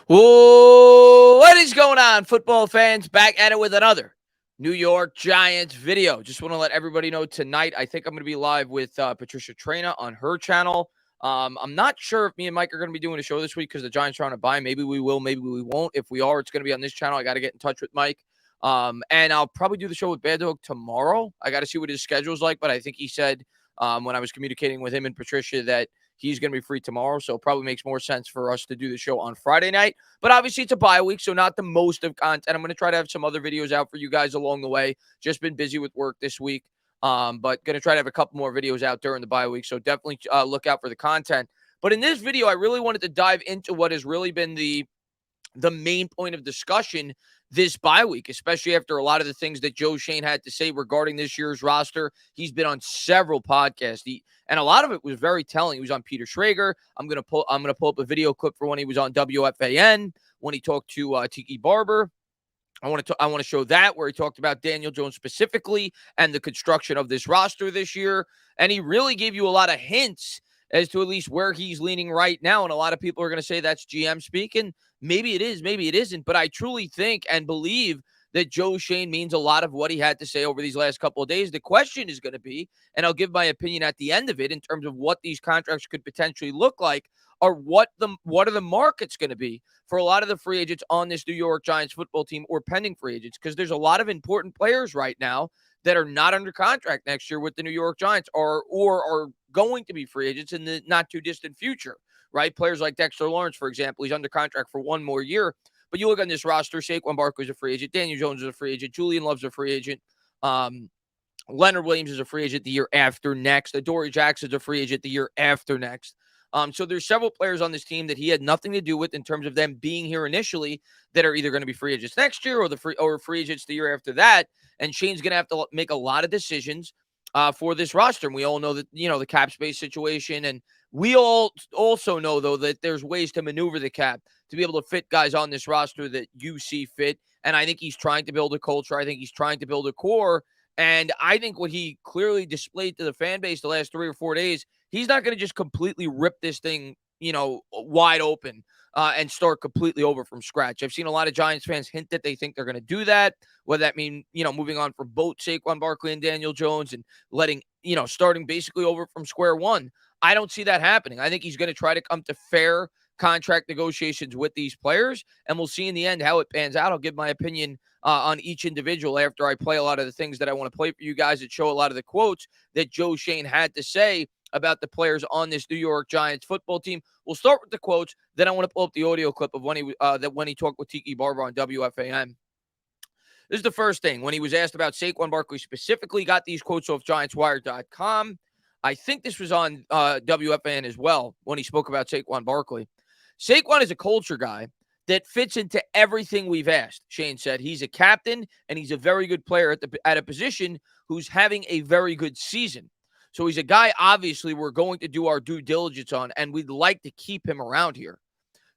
Whoa, what is going on, football fans? Back at it with another New York Giants video. Just want to let everybody know tonight, I think I'm going to be live with Patricia Traina on her channel. I'm not sure if me and Mike are going to be doing a show this week because the Giants are on a bye. Maybe we will, maybe we won't. If we are, it's going to be on this channel. I got to get in touch with Mike. And I'll probably do the show with Bad Dog tomorrow. I got to see what his schedule's like, but I think he said when I was communicating with him and Patricia that he's going to be free tomorrow, so it probably makes more sense for us to do the show on Friday night. But obviously, it's a bye week, so not the most of content. I'm going to try to have some other videos out for you guys along the way. Just been busy with work this week, but going to try to have a couple more videos out during the bye week, so definitely look out for the content. But in this video, I really wanted to dive into what has really been the main point of discussion this bye week, especially after a lot of the things that Joe Schoen had to say regarding this year's roster. He's been on several podcasts, and a lot of it was very telling. He was on Peter Schrager. I'm gonna pull up a video clip for when he was on WFAN when he talked to Tiki Barber. I want to show that where he talked about Daniel Jones specifically and the construction of this roster this year, and he really gave you a lot of hints as to at least where he's leaning right now. And a lot of people are going to say that's GM speaking. Maybe it is, maybe it isn't. But I truly think and believe that Joe Schoen means a lot of what he had to say over these last couple of days. The question is going to be, and I'll give my opinion at the end of it in terms of what these contracts could potentially look like, or what are the markets going to be for a lot of the free agents on this New York Giants football team or pending free agents, because there's a lot of important players right now that are not under contract next year with the New York Giants or are going to be free agents in the not too distant future, right? Players like Dexter Lawrence, for example, he's under contract for one more year. But you look on this roster, Saquon Barkley is a free agent, Daniel Jones is a free agent, Julian Love's a free agent, Leonard Williams is a free agent the year after next, Adoree Jackson's a free agent the year after next. So there's several players on this team that he had nothing to do with in terms of them being here initially that are either going to be free agents next year or free agents the year after that. And Shane's going to have to make a lot of decisions for this roster. And we all know that, the cap space situation. And we all also know, though, that there's ways to maneuver the cap to be able to fit guys on this roster that you see fit. And I think he's trying to build a culture. I think he's trying to build a core. And I think what he clearly displayed to the fan base the last 3 or 4 days, he's not going to just completely rip this thing, wide open and start completely over from scratch. I've seen a lot of Giants fans hint that they think they're going to do that, whether that mean, moving on from both Saquon Barkley and Daniel Jones and letting, starting basically over from square one. I don't see that happening. I think he's going to try to come to fair contract negotiations with these players, and we'll see in the end how it pans out. I'll give my opinion on each individual after I play a lot of the things that I want to play for you guys that show a lot of the quotes that Joe Schoen had to say about the players on this New York Giants football team. We'll start with the quotes. Then I want to pull up the audio clip of when he talked with Tiki Barber on WFAN. This is the first thing. When he was asked about Saquon Barkley specifically, got these quotes off GiantsWire.com. I think this was on WFAN as well when he spoke about Saquon Barkley. Saquon is a culture guy that fits into everything we've asked. Shane said he's a captain and he's a very good player at a position who's having a very good season. So he's a guy, obviously, we're going to do our due diligence on, and we'd like to keep him around here.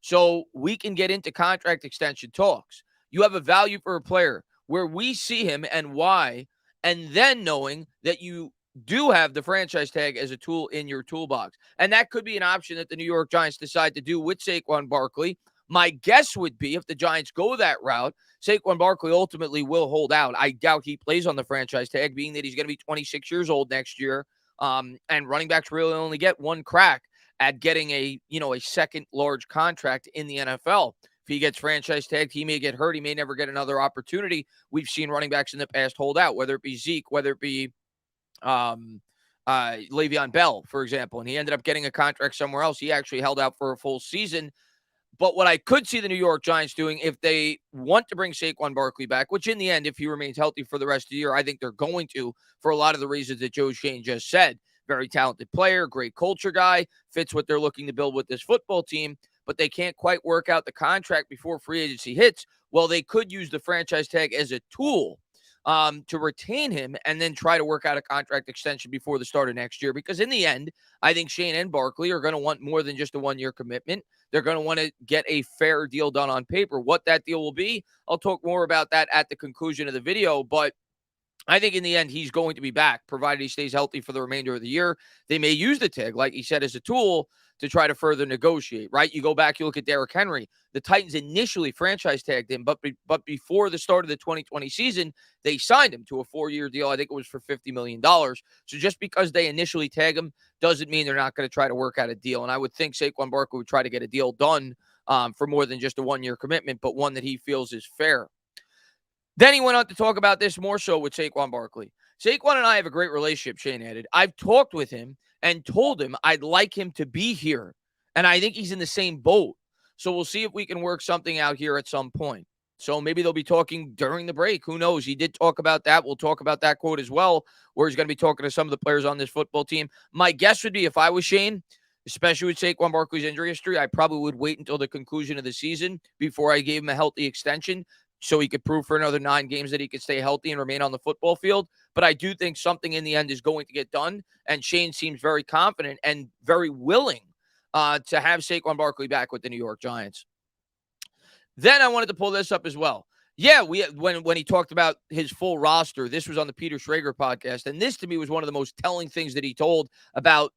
So we can get into contract extension talks. You have a value for a player where we see him and why, and then knowing that you do have the franchise tag as a tool in your toolbox. And that could be an option that the New York Giants decide to do with Saquon Barkley. My guess would be if the Giants go that route, Saquon Barkley ultimately will hold out. I doubt he plays on the franchise tag, being that he's going to be 26 years old next year. And running backs really only get one crack at getting a second large contract in the NFL. If he gets franchise tagged, he may get hurt. He may never get another opportunity. We've seen running backs in the past hold out, whether it be Zeke, whether it be Le'Veon Bell, for example, and he ended up getting a contract somewhere else. He actually held out for a full season. But what I could see the New York Giants doing if they want to bring Saquon Barkley back, which in the end, if he remains healthy for the rest of the year, I think they're going to, for a lot of the reasons that Joe Schoen just said. Very talented player, great culture guy, fits what they're looking to build with this football team, but they can't quite work out the contract before free agency hits. Well, they could use the franchise tag as a tool to retain him and then try to work out a contract extension before the start of next year. Because in the end, I think Schoen and Barkley are going to want more than just a one-year commitment. They're going to want to get a fair deal done on paper. What that deal will be, I'll talk more about that at the conclusion of the video. But I think in the end, he's going to be back, provided he stays healthy for the remainder of the year. They may use the tag, like he said, as a tool to try to further negotiate, right? You go back, you look at Derrick Henry. The Titans initially franchise tagged him, but before the start of the 2020 season, they signed him to a 4-year deal. I think it was for $50 million. So just because they initially tag him doesn't mean they're not going to try to work out a deal. And I would think Saquon Barkley would try to get a deal done for more than just a 1-year commitment, but one that he feels is fair. Then he went on to talk about this more so with Saquon Barkley. Saquon and I have a great relationship, Shane added. I've talked with him and told him I'd like him to be here. And I think he's in the same boat. So we'll see if we can work something out here at some point. So maybe they'll be talking during the break. Who knows? He did talk about that. We'll talk about that quote as well, where he's going to be talking to some of the players on this football team. My guess would be if I was Shane, especially with Saquon Barkley's injury history, I probably would wait until the conclusion of the season before I gave him a healthy extension so he could prove for another 9 games that he could stay healthy and remain on the football field. But I do think something in the end is going to get done, and Shane seems very confident and very willing to have Saquon Barkley back with the New York Giants. Then I wanted to pull this up as well. Yeah, when he talked about his full roster, this was on the Peter Schrager podcast, and this to me was one of the most telling things that he told about,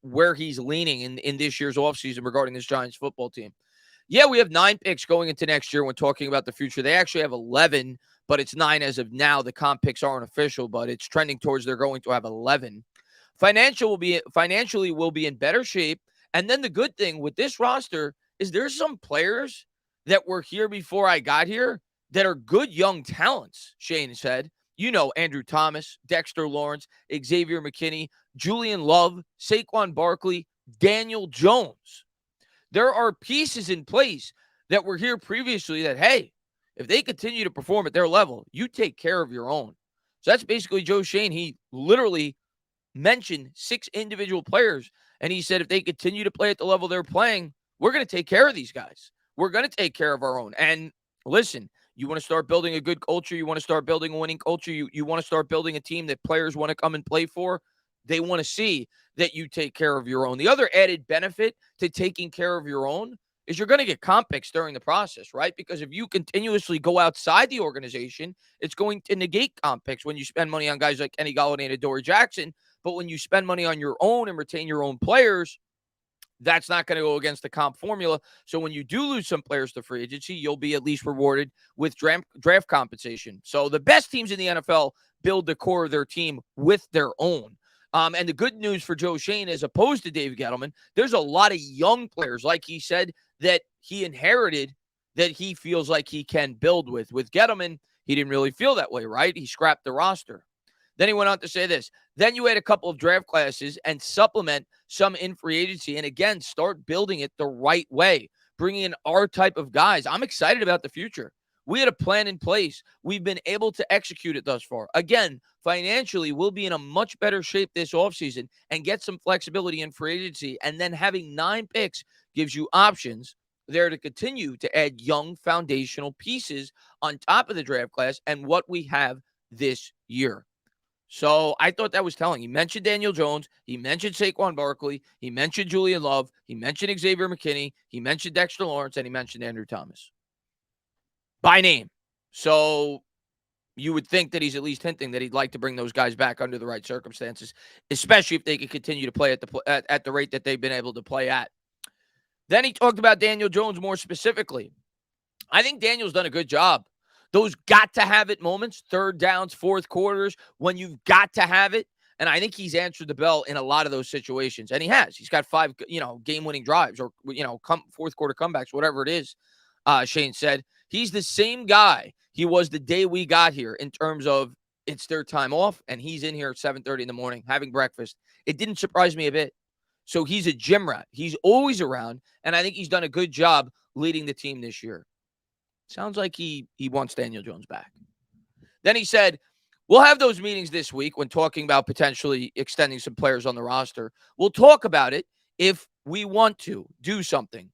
where he's leaning in this year's offseason regarding this Giants football team. Yeah, we have 9 picks going into next year when talking about the future. They actually have 11, but it's 9 as of now. The comp picks aren't official, but it's trending towards they're going to have 11. Financially will be in better shape. And then the good thing with this roster is there's some players that were here before I got here that are good young talents, Shane said. Andrew Thomas, Dexter Lawrence, Xavier McKinney, Julian Love, Saquon Barkley, Daniel Jones. There are pieces in place that were here previously that, hey, if they continue to perform at their level, you take care of your own. So that's basically Joe Schoen. He literally mentioned 6 individual players, and he said if they continue to play at the level they're playing, we're going to take care of these guys. We're going to take care of our own. And listen, you want to start building a good culture. You want to start building a winning culture. You want to start building a team that players want to come and play for. They want to see that you take care of your own. The other added benefit to taking care of your own is you're going to get comp picks during the process, right? Because if you continuously go outside the organization, it's going to negate comp picks when you spend money on guys like Kenny Golladay and Adoree Jackson. But when you spend money on your own and retain your own players, that's not going to go against the comp formula. So when you do lose some players to free agency, you'll be at least rewarded with draft compensation. So the best teams in the NFL build the core of their team with their own. And the good news for Joe Schoen, as opposed to Dave Gettleman, there's a lot of young players, like he said, that he inherited that he feels like he can build with. With Gettleman, he didn't really feel that way, right? He scrapped the roster. Then he went on to say this. Then you add a couple of draft classes and supplement some in free agency. And again, start building it the right way, bringing in our type of guys. I'm excited about the future. We had a plan in place. We've been able to execute it thus far. Again, financially, we'll be in a much better shape this offseason and get some flexibility in free agency. And then having 9 picks gives you options there to continue to add young foundational pieces on top of the draft class and what we have this year. So I thought that was telling. He mentioned Daniel Jones. He mentioned Saquon Barkley. He mentioned Julian Love. He mentioned Xavier McKinney. He mentioned Dexter Lawrence. And he mentioned Andrew Thomas by name. So you would think that he's at least hinting that he'd like to bring those guys back under the right circumstances, especially if they could continue to play at the rate that they've been able to play at. Then he talked about Daniel Jones more specifically. I think Daniel's done a good job. Those got-to-have-it moments, third downs, fourth quarters, when you've got to have it. And I think he's answered the bell in a lot of those situations. And he has. He's got 5, game-winning drives or, fourth-quarter comebacks, whatever it is, Shane said. He's the same guy he was the day we got here in terms of it's their time off, and he's in here at 7:30 in the morning having breakfast. It didn't surprise me a bit. So he's a gym rat. He's always around, and I think he's done a good job leading the team this year. Sounds like he wants Daniel Jones back. Then he said, we'll have those meetings this week when talking about potentially extending some players on the roster. We'll talk about it if we want to do something.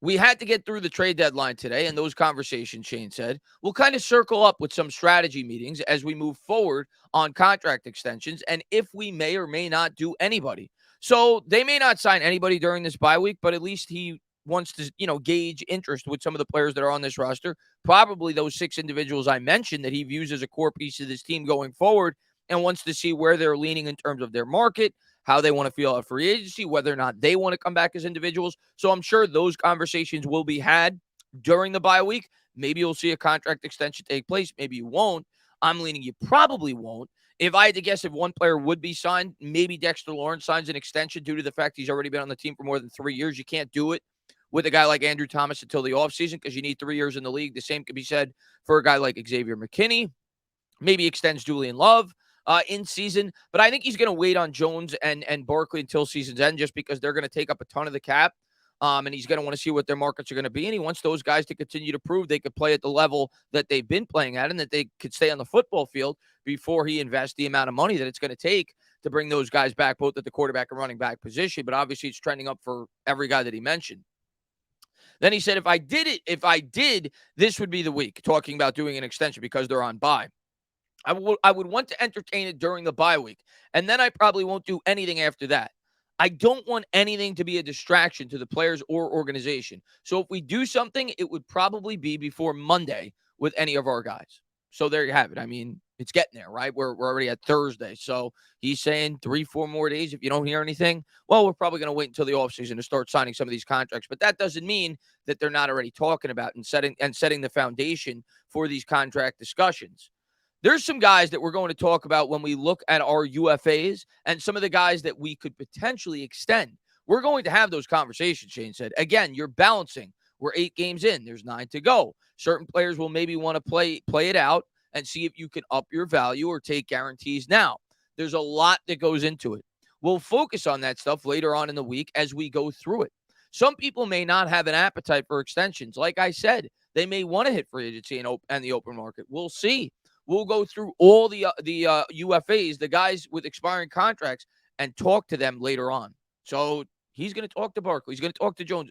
We had to get through the trade deadline today, and those conversations, Shane said, we'll kind of circle up with some strategy meetings as we move forward on contract extensions and if we may or may not do anybody. So they may not sign anybody during this bye week, but at least he wants to, gauge interest with some of the players that are on this roster, probably those 6 individuals I mentioned that he views as a core piece of this team going forward and wants to see where they're leaning in terms of their market, how they want to feel at free agency, whether or not they want to come back as individuals. So I'm sure those conversations will be had during the bye week. Maybe you'll see a contract extension take place. Maybe you won't. I'm leaning you probably won't. If I had to guess if one player would be signed, maybe Dexter Lawrence signs an extension due to the fact he's already been on the team for more than 3 years. You can't do it with a guy like Andrew Thomas until the offseason because you need 3 years in the league. The same could be said for a guy like Xavier McKinney. Maybe extends Julian Love in season. But I think he's going to wait on Jones and Barkley until season's end just because they're going to take up a ton of the cap. And he's going to want to see what their markets are going to be. And he wants those guys to continue to prove they could play at the level that they've been playing at and that they could stay on the football field before he invests the amount of money that it's going to take to bring those guys back, both at the quarterback and running back position. But obviously it's trending up for every guy that he mentioned. Then he said, if I did, this would be the week, talking about doing an extension because they're on bye. I would want to entertain it during the bye week, and then I probably won't do anything after that. I don't want anything to be a distraction to the players or organization. So if we do something, it would probably be before Monday with any of our guys. So there you have it. I mean, it's getting there, right? We're already at Thursday. So he's saying 3-4 more days. If you don't hear anything, well, we're probably going to wait until the offseason to start signing some of these contracts. But that doesn't mean that they're not already talking about and setting the foundation for these contract discussions. There's some guys that we're going to talk about when we look at our UFAs and some of the guys that we could potentially extend. We're going to have those conversations, Shane said. Again, you're balancing. We're 8 games in. There's 9 to go. Certain players will maybe want to play it out and see if you can up your value or take guarantees now. There's a lot that goes into it. We'll focus on that stuff later on in the week as we go through it. Some people may not have an appetite for extensions. Like I said, they may want to hit free agency and the open market. We'll see. We'll go through all the UFAs, the guys with expiring contracts, and talk to them later on. So he's going to talk to Barkley. He's going to talk to Jones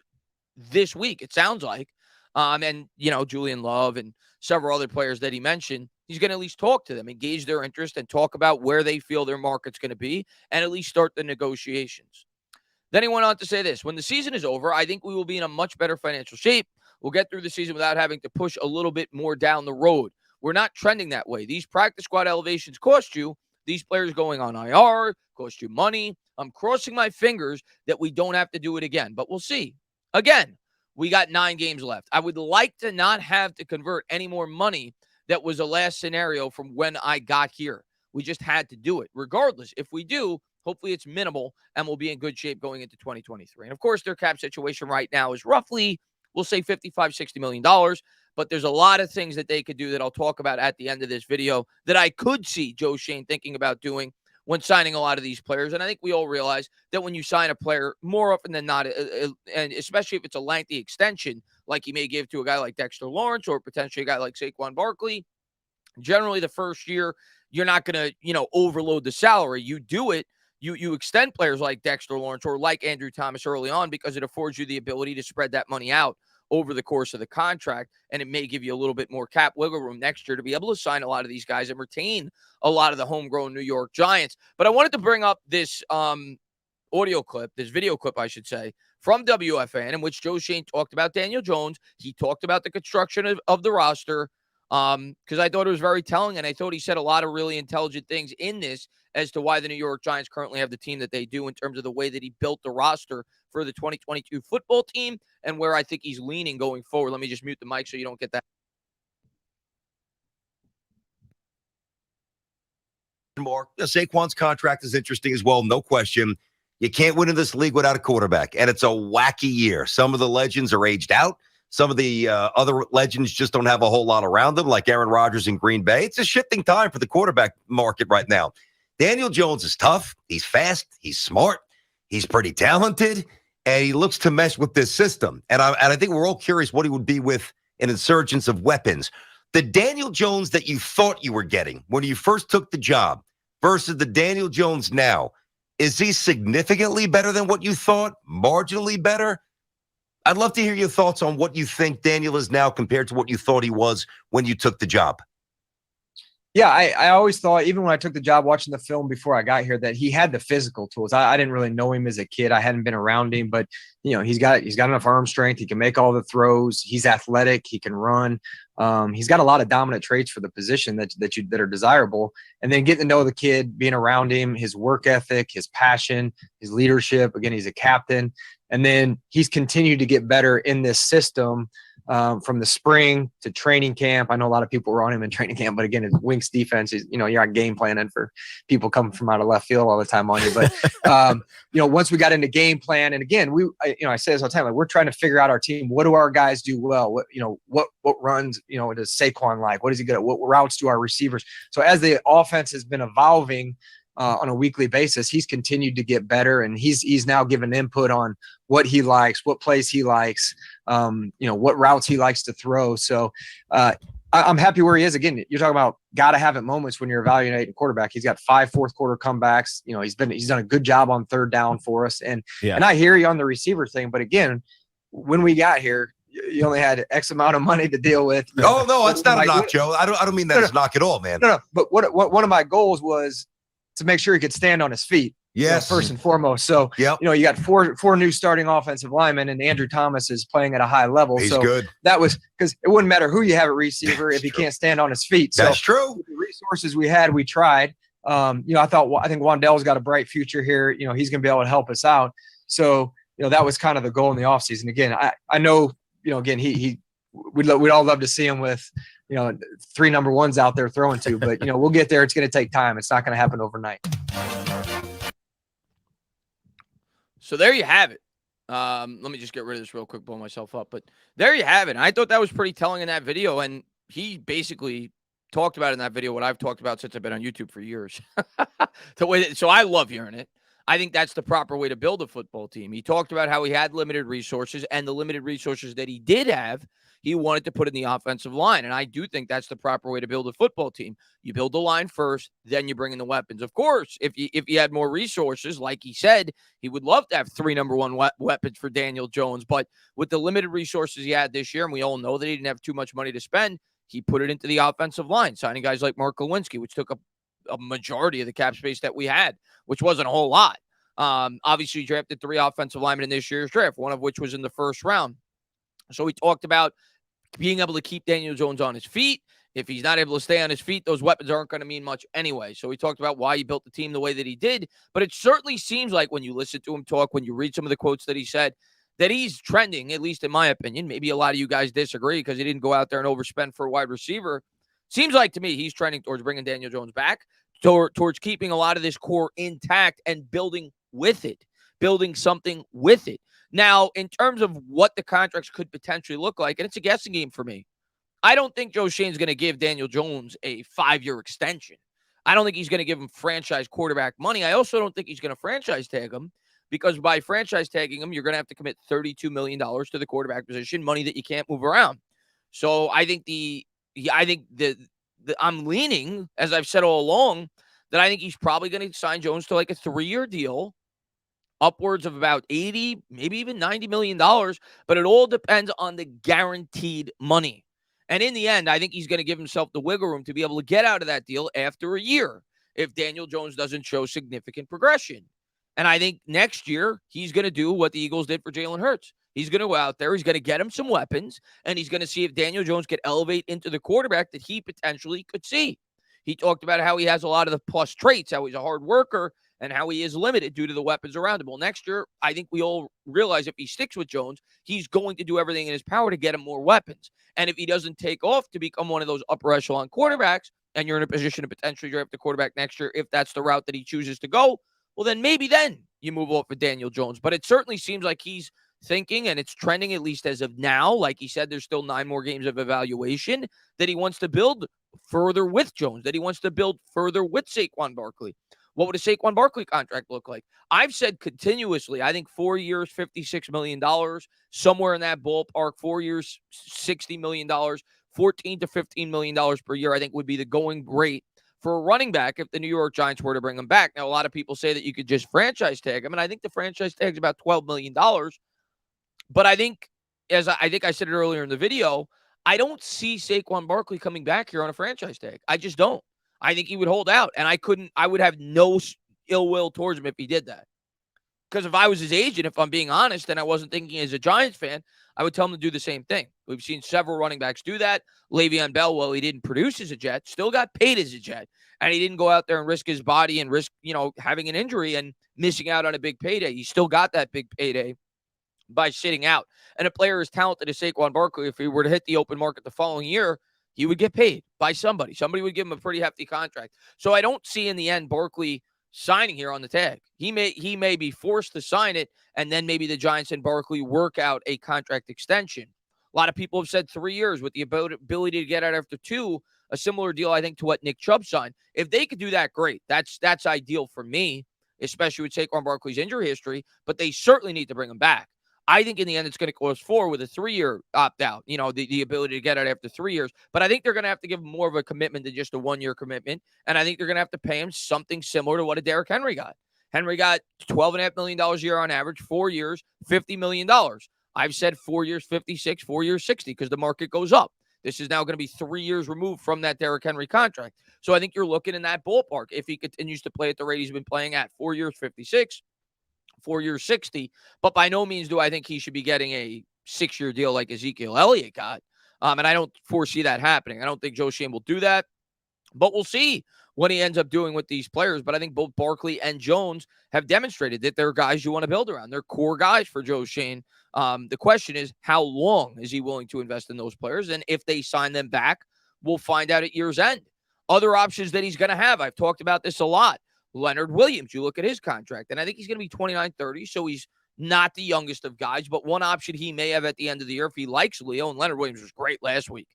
this week, it sounds like. And, Julian Love and several other players that he mentioned, he's going to at least talk to them, engage their interest, and talk about where they feel their market's going to be, and at least start the negotiations. Then he went on to say this: when the season is over, I think we will be in a much better financial shape. We'll get through the season without having to push a little bit more down the road. We're not trending that way. These practice squad elevations cost you. These players going on IR cost you money. I'm crossing my fingers that we don't have to do it again, but we'll see. Again, we got 9 games left. I would like to not have to convert any more money that was a last scenario from when I got here. We just had to do it. Regardless, if we do, hopefully it's minimal and we'll be in good shape going into 2023. And of course, their cap situation right now is roughly, we'll say $55-60 million. But there's a lot of things that they could do that I'll talk about at the end of this video that I could see Joe Schoen thinking about doing when signing a lot of these players. And I think we all realize that when you sign a player, more often than not, and especially if it's a lengthy extension, like he may give to a guy like Dexter Lawrence or potentially a guy like Saquon Barkley, generally the first year, you're not going to, overload the salary. You do it. You extend players like Dexter Lawrence or like Andrew Thomas early on because it affords you the ability to spread that money out over the course of the contract, and it may give you a little bit more cap wiggle room next year to be able to sign a lot of these guys and retain a lot of the homegrown New York Giants. But I wanted to bring up this video clip, I should say, from WFAN, in which Joe Schoen talked about Daniel Jones. He talked about the construction of the roster because I thought it was very telling, and I thought he said a lot of really intelligent things in this as to why the New York Giants currently have the team that they do in terms of the way that he built the roster for the 2022 football team and where I think he's leaning going forward. Let me just mute the mic so you don't get that. More. Saquon's contract is interesting as well, no question. You can't win in this league without a quarterback, and it's a wacky year. Some of the legends are aged out. Some of the other legends just don't have a whole lot around them, like Aaron Rodgers in Green Bay. It's a shifting time for the quarterback market right now. Daniel Jones is tough. He's fast. He's smart. He's pretty talented, and he looks to mesh with this system. And I think we're all curious what he would be with an insurgence of weapons. The Daniel Jones that you thought you were getting when you first took the job versus the Daniel Jones now, is he significantly better than what you thought? Marginally better? I'd love to hear your thoughts on what you think Daniel is now compared to what you thought he was when you took the job. Yeah, I always thought, even when I took the job watching the film before I got here, that he had the physical tools. I didn't really know him as a kid. I hadn't been around him, but he's got enough arm strength. He can make all the throws. He's athletic. He can run. He's got a lot of dominant traits for the position that are desirable. And then getting to know the kid, being around him, his work ethic, his passion, his leadership. Again, he's a captain. And then he's continued to get better in this system. From the spring to training camp. I know a lot of people were on him in training camp, but again, his Winks defense is, you're on game planning for people coming from out of left field all the time on you. But, once we got into game plan, and again, I say this all the time, like, we're trying to figure out our team. What do our guys do well? What runs, does Saquon like? What is he good at? What routes do our receivers? So as the offense has been evolving, on a weekly basis, he's continued to get better, and he's now given input on what he likes, what plays he likes, what routes he likes to throw. So I'm happy where he is. Again, you're talking about got to have it moments when you're evaluating a quarterback. He's got 5 fourth quarter comebacks. He's done a good job on third down for us. And I hear you on the receiver thing, but again, when we got here, you only had X amount of money to deal with. Oh no, that's not a knock, Joe. I don't mean that as a knock at all, man. No. But what one of my goals was to make sure he could stand on his feet. Yes. First and foremost. So, you got four new starting offensive linemen, and Andrew Thomas is playing at a high level. He's so good. That was because it wouldn't matter who you have at receiver if he can't stand on his feet. So that's true. With the resources we had, we tried. I think Wandell's got a bright future here. He's going to be able to help us out. So, that was kind of the goal in the offseason. Again, I know, again, we'd all love to see him with, 3 number ones out there throwing to, but we'll get there. It's going to take time. It's not going to happen overnight. So there you have it. Let me just get rid of this real quick, blow myself up. But there you have it. And I thought that was pretty telling in that video. And he basically talked about in that video what I've talked about since I've been on YouTube for years. So I love hearing it. I think that's the proper way to build a football team. He talked about how he had limited resources, and the limited resources that he did have, he wanted to put in the offensive line. And I do think that's the proper way to build a football team. You build the line first, then you bring in the weapons. Of course, if you had more resources, like he said, he would love to have 3 number 1 weapons for Daniel Jones. But with the limited resources he had this year, and we all know that he didn't have too much money to spend, he put it into the offensive line, signing guys like Mark Lewinsky, which took a majority of the cap space that we had, which wasn't a whole lot. Obviously, he drafted 3 offensive linemen in this year's draft, one of which was in the first round. So he talked about being able to keep Daniel Jones on his feet. If he's not able to stay on his feet, those weapons aren't going to mean much anyway. So he talked about why he built the team the way that he did. But it certainly seems like when you listen to him talk, when you read some of the quotes that he said, that he's trending, at least in my opinion. Maybe a lot of you guys disagree because he didn't go out there and overspend for a wide receiver. Seems like to me he's trending towards bringing Daniel Jones back, towards keeping a lot of this core intact and building with it, building something with it. Now, in terms of what the contracts could potentially look like, and it's a guessing game for me, I don't think Joe Schoen's going to give Daniel Jones a 5-year extension. I don't think he's going to give him franchise quarterback money. I also don't think he's going to franchise tag him, because by franchise tagging him, you're going to have to commit $32 million to the quarterback position, money that you can't move around. So I think I'm leaning, as I've said all along, that I think he's probably going to sign Jones to like a 3-year deal, upwards of about 80, maybe even $90 million, but it all depends on the guaranteed money. And in the end, I think he's going to give himself the wiggle room to be able to get out of that deal after a year if Daniel Jones doesn't show significant progression. And I think next year, he's going to do what the Eagles did for Jalen Hurts. He's going to go out there, he's going to get him some weapons, and he's going to see if Daniel Jones can elevate into the quarterback that he potentially could see. He talked about how he has a lot of the plus traits, how he's a hard worker, and how he is limited due to the weapons around him. Well, next year, I think we all realize if he sticks with Jones, he's going to do everything in his power to get him more weapons. And if he doesn't take off to become one of those upper echelon quarterbacks, and you're in a position to potentially draft the quarterback next year, if that's the route that he chooses to go, well, then maybe then you move off with Daniel Jones. But it certainly seems like he's thinking, and it's trending at least as of now, like he said, there's still 9 more games of evaluation, that he wants to build further with Jones, that he wants to build further with Saquon Barkley. What would a Saquon Barkley contract look like? I've said continuously, I think 4 years, $56 million, somewhere in that ballpark, 4 years, $60 million, $14 to $15 million per year, I think would be the going rate for a running back if the New York Giants were to bring him back. Now, a lot of people say that you could just franchise tag him, and I think the franchise tag is about $12 million. But I think, as I think I said it earlier in the video, I don't see Saquon Barkley coming back here on a franchise tag. I just don't. I think he would hold out, and I would have no ill will towards him if he did that. Because if I was his agent, if I'm being honest, and I wasn't thinking as a Giants fan, I would tell him to do the same thing. We've seen several running backs do that. Le'Veon Bell, well, he didn't produce as a Jet, still got paid as a Jet, and he didn't go out there and risk his body and risk, having an injury and missing out on a big payday. He still got that big payday by sitting out. And a player as talented as Saquon Barkley, if he were to hit the open market the following year, he would get paid by somebody. Somebody would give him a pretty hefty contract. So I don't see in the end Barkley signing here on the tag. He may be forced to sign it, and then maybe the Giants and Barkley work out a contract extension. A lot of people have said 3 years with the ability to get out after 2, a similar deal, I think, to what Nick Chubb signed. If they could do that, great. That's ideal for me, especially with Saquon Barkley's injury history, but they certainly need to bring him back. I think in the end, it's going to cost 4 with a 3-year opt-out, the ability to get out after 3 years. But I think they're going to have to give him more of a commitment than just a 1-year commitment. And I think they're going to have to pay him something similar to what a Derrick Henry got. Henry got $12.5 million a year on average, 4 years, $50 million. I've said 4 years, 56, 4 years, 60, because the market goes up. This is now going to be 3 years removed from that Derrick Henry contract. So I think you're looking in that ballpark if he continues to play at the rate he's been playing at, 4 years, 56. 4 years, 60, but by no means do I think he should be getting a 6-year deal like Ezekiel Elliott got. And I don't foresee that happening. I don't think Joe Schoen will do that, but we'll see what he ends up doing with these players. But I think both Barkley and Jones have demonstrated that they're guys you want to build around. They're core guys for Joe Schoen. The question is, how long is he willing to invest in those players? And if they sign them back, we'll find out at year's end. Other options that he's going to have, I've talked about this a lot. Leonard Williams, you look at his contract, and I think he's going to be 29, 30, so he's not the youngest of guys, but one option he may have at the end of the year if he likes Leo, and Leonard Williams was great last week.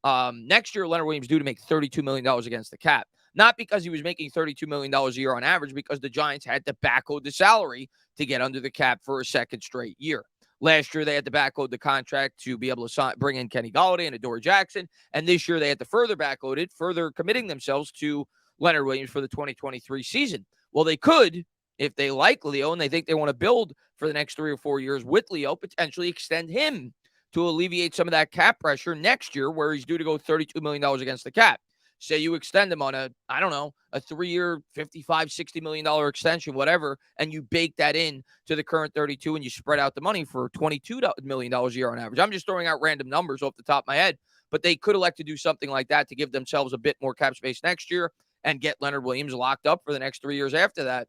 Next year, Leonard Williams due to make $32 million against the cap. Not because he was making $32 million a year on average, because the Giants had to backload the salary to get under the cap for a second straight year. Last year, they had to backload the contract to be able to bring in Kenny Golladay and Adoree Jackson, and this year they had to further backload it, further committing themselves to Leonard Williams for the 2023 season. Well, they could, if they like Leo and they think they want to build for the next 3 or 4 years with Leo, potentially extend him to alleviate some of that cap pressure next year where he's due to go $32 million against the cap. Say you extend him on a 3-year, $55, $60 million extension, whatever, and you bake that in to the current 32 and you spread out the money for $22 million a year on average. I'm just throwing out random numbers off the top of my head, but they could elect to do something like that to give themselves a bit more cap space next year and get Leonard Williams locked up for the next 3 years after that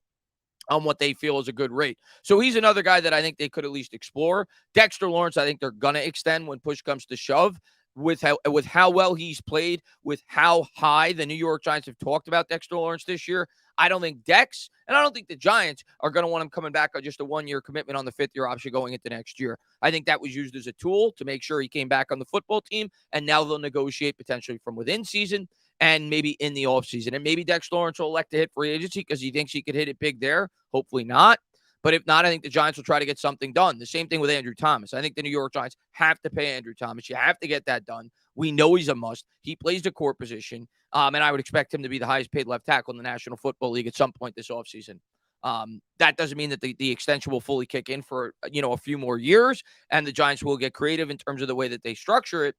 on what they feel is a good rate. So he's another guy that I think they could at least explore. Dexter Lawrence, I think they're going to extend when push comes to shove. With how well he's played, with how high the New York Giants have talked about Dexter Lawrence this year, I don't think Dex and I don't think the Giants are going to want him coming back on just a 1-year commitment on the 5th-year option going into next year. I think that was used as a tool to make sure he came back on the football team, and now they'll negotiate potentially from within season and maybe in the offseason. And maybe Dexter Lawrence will elect to hit free agency because he thinks he could hit it big there. Hopefully not. But if not, I think the Giants will try to get something done. The same thing with Andrew Thomas. I think the New York Giants have to pay Andrew Thomas. You have to get that done. We know he's a must. He plays the core position, and I would expect him to be the highest paid left tackle in the National Football League at some point this offseason. That doesn't mean that the extension will fully kick in for a few more years, and the Giants will get creative in terms of the way that they structure it.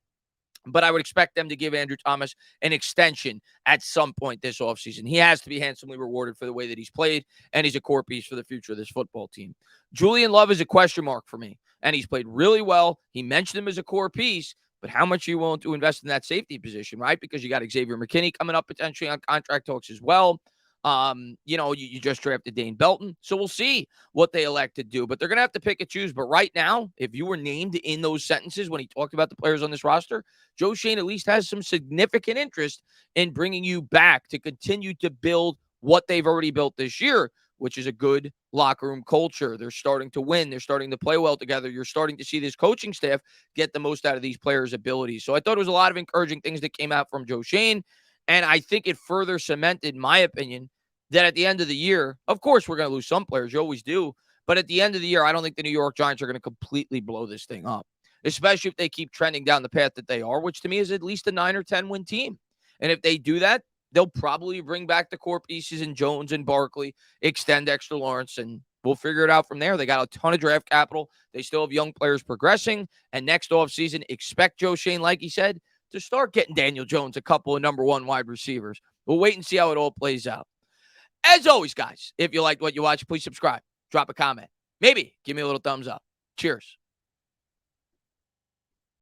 But I would expect them to give Andrew Thomas an extension at some point this offseason. He has to be handsomely rewarded for the way that he's played, and he's a core piece for the future of this football team. Julian Love is a question mark for me, and he's played really well. He mentioned him as a core piece, but how much are you willing to invest in that safety position, right? Because you got Xavier McKinney coming up potentially on contract talks as well. You just drafted Dane Belton. So we'll see what they elect to do, but they're going to have to pick and choose. But right now, if you were named in those sentences when he talked about the players on this roster, Joe Schoen at least has some significant interest in bringing you back to continue to build what they've already built this year, which is a good locker room culture. They're starting to win. They're starting to play well together. You're starting to see this coaching staff get the most out of these players' abilities. So I thought it was a lot of encouraging things that came out from Joe Schoen. And I think it further cemented my opinion that at the end of the year, of course, we're going to lose some players. You always do. But at the end of the year, I don't think the New York Giants are going to completely blow this thing up, especially if they keep trending down the path that they are, which to me is at least a 9 or 10 win team. And if they do that, they'll probably bring back the core pieces in Jones and Barkley, extend Dexter Lawrence, and we'll figure it out from there. They got a ton of draft capital. They still have young players progressing. And next offseason, expect Joe Schoen, like he said, to start getting Daniel Jones a couple of number 1 wide receivers. We'll wait and see how it all plays out. As always, guys, if you liked what you watch, please subscribe, drop a comment, maybe give me a little thumbs up. Cheers.